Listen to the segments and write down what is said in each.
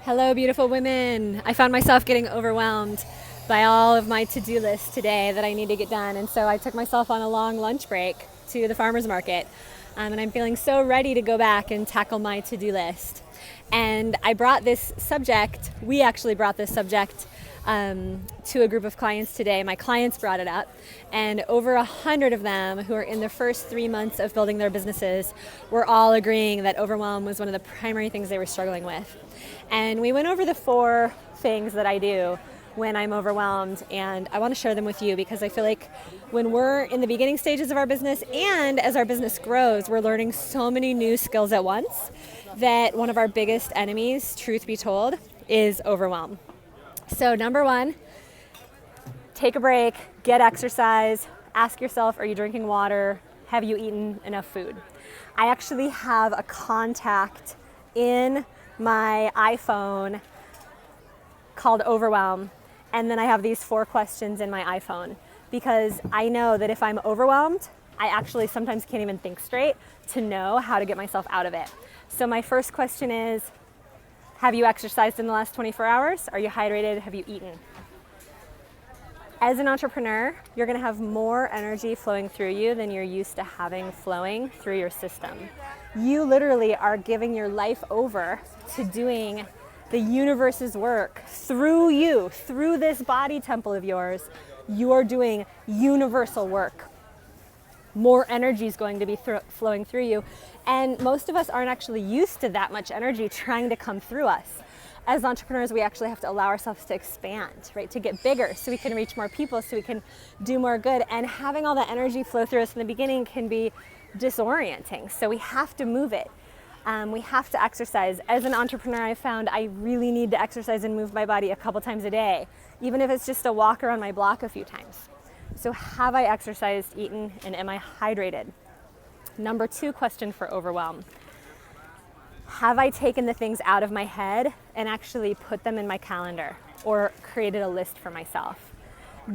Hello, beautiful women. I found myself getting overwhelmed by all of my to-do lists today that I need to get done. And so I took myself on a long lunch break to the farmer's market. And I'm feeling so ready to go back and tackle my to-do list. And I brought this subject, we actually brought this subject to a group of clients today. My clients brought it up, and over 100 of them who are in the first 3 months of building their businesses were all agreeing that overwhelm was one of the primary things they were struggling with. And we went over the 4 things that I do when I'm overwhelmed, and I want to share them with you because I feel like when we're in the beginning stages of our business and as our business grows, we're learning so many new skills at once that one of our biggest enemies, truth be told, is overwhelm. So number 1, take a break, get exercise, ask yourself, are you drinking water? Have you eaten enough food? I actually have a contact in my iPhone called Overwhelm, and then I have these 4 questions in my iPhone because I know that if I'm overwhelmed, I actually sometimes can't even think straight to know how to get myself out of it. So my first question is, have you exercised in the last 24 hours? Are you hydrated? Have you eaten? As an entrepreneur, you're going to have more energy flowing through you than you're used to having flowing through your system. You literally are giving your life over to doing the universe's work through you, through this body temple of yours. You're doing universal work. More energy is going to be flowing through you. And most of us aren't actually used to that much energy trying to come through us. As entrepreneurs, we actually have to allow ourselves to expand, right? To get bigger so we can reach more people, so we can do more good. And having all that energy flow through us in the beginning can be disorienting. So we have to move it. We have to exercise. As an entrepreneur, I found I really need to exercise and move my body a couple times a day, even if it's just a walk around my block a few times. So have I exercised, eaten, and am I hydrated? Number 2 question for overwhelm. Have I taken the things out of my head and actually put them in my calendar or created a list for myself?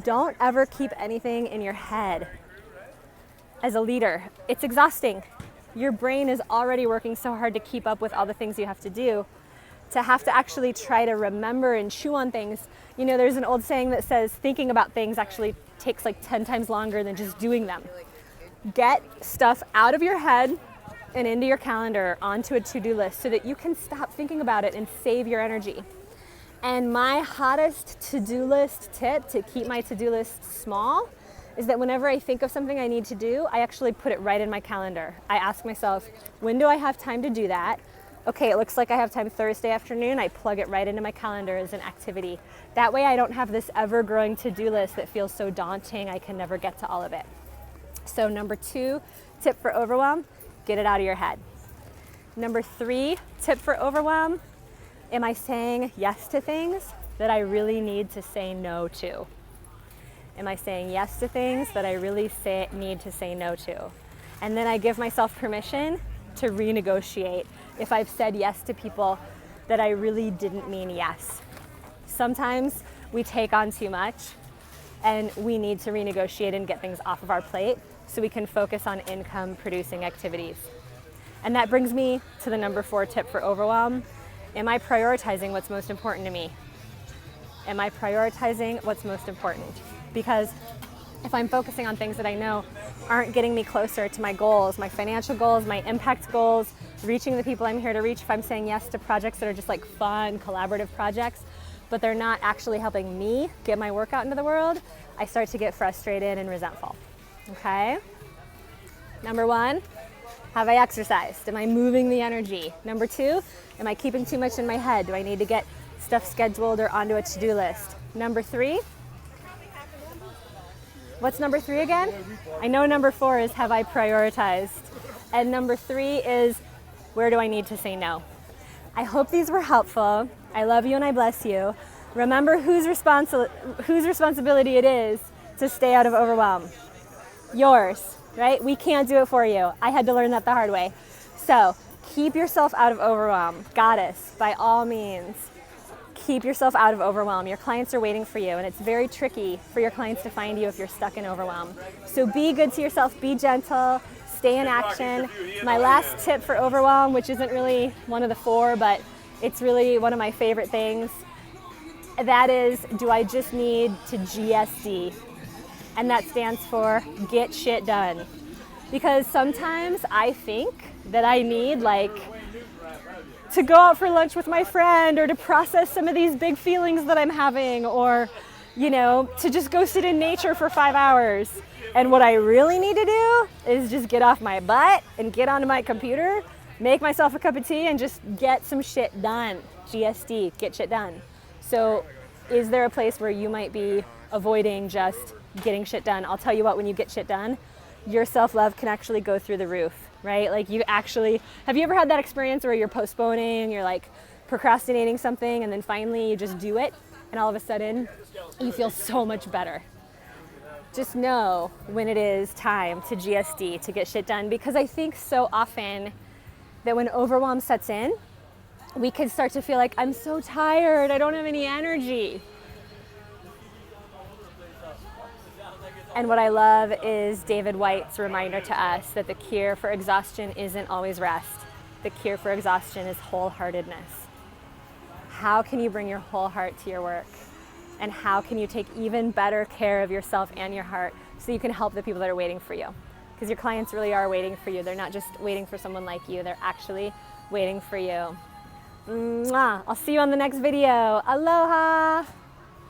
Don't ever keep anything in your head. As a leader, it's exhausting. Your brain is already working so hard to keep up with all the things you have to do. To have to actually try to remember and chew on things. You know, there's an old saying that says thinking about things actually takes like 10 times longer than just doing them. Get stuff out of your head and into your calendar, onto a to-do list so that you can stop thinking about it and save your energy. And my hottest to-do list tip to keep my to-do list small is that whenever I think of something I need to do, I actually put it right in my calendar. I ask myself, when do I have time to do that? Okay, it looks like I have time Thursday afternoon. I plug it right into my calendar as an activity. That way I don't have this ever-growing to-do list that feels so daunting I can never get to all of it. So number 2 tip for overwhelm, get it out of your head. Number 3 tip for overwhelm, am I saying yes to things that I really need to say no to? Am I saying yes to things that I really need to say no to? And then I give myself permission to renegotiate if I've said yes to people that I really didn't mean yes. Sometimes we take on too much and we need to renegotiate and get things off of our plate so we can focus on income producing activities. And that brings me to the number 4 tip for overwhelm. Am I prioritizing what's most important to me? Am I prioritizing what's most important? Because if I'm focusing on things that I know aren't getting me closer to my goals, my financial goals, my impact goals, reaching the people I'm here to reach, if I'm saying yes to projects that are just like fun, collaborative projects, but they're not actually helping me get my work out into the world, I start to get frustrated and resentful. Okay? Number 1, have I exercised? Am I moving the energy? Number 2, am I keeping too much in my head? Do I need to get stuff scheduled or onto a to-do list? Number 3, what's number 3 again? I know number 4 is have I prioritized? And number 3 is where do I need to say no? I hope these were helpful. I love you and I bless you. Remember whose responsibility it is to stay out of overwhelm. Yours, right? We can't do it for you. I had to learn that the hard way. So keep yourself out of overwhelm. Goddess, by all means. Keep yourself out of overwhelm. Your clients are waiting for you, and it's very tricky for your clients to find you if you're stuck in overwhelm. So be good to yourself, be gentle, stay in action. My last tip for overwhelm, which isn't really one of the 4, but It's really one of my favorite things. That is, do I just need to GSD? And that stands for get shit done. Because sometimes I think that I need like to go out for lunch with my friend, or to process some of these big feelings that I'm having, or, you know, to just go sit in nature for 5 hours. And what I really need to do is just get off my butt and get onto my computer, make myself a cup of tea, and just get some shit done. GSD, get shit done. So is there a place where you might be avoiding just getting shit done? I'll tell you what, when you get shit done, your self-love can actually go through the roof, right? Like you actually, have you ever had that experience where you're postponing, you're like procrastinating something, and then finally you just do it, and all of a sudden you feel so much better? Just know when it is time to GSD, to get shit done, because I think so often that when overwhelm sets in, we can start to feel like, I'm so tired, I don't have any energy. And what I love is David White's reminder to us that the cure for exhaustion isn't always rest. The cure for exhaustion is wholeheartedness. How can you bring your whole heart to your work? And how can you take even better care of yourself and your heart so you can help the people that are waiting for you? Because your clients really are waiting for you. They're not just waiting for someone like you. They're actually waiting for you. Mwah. I'll see you on the next video. Aloha!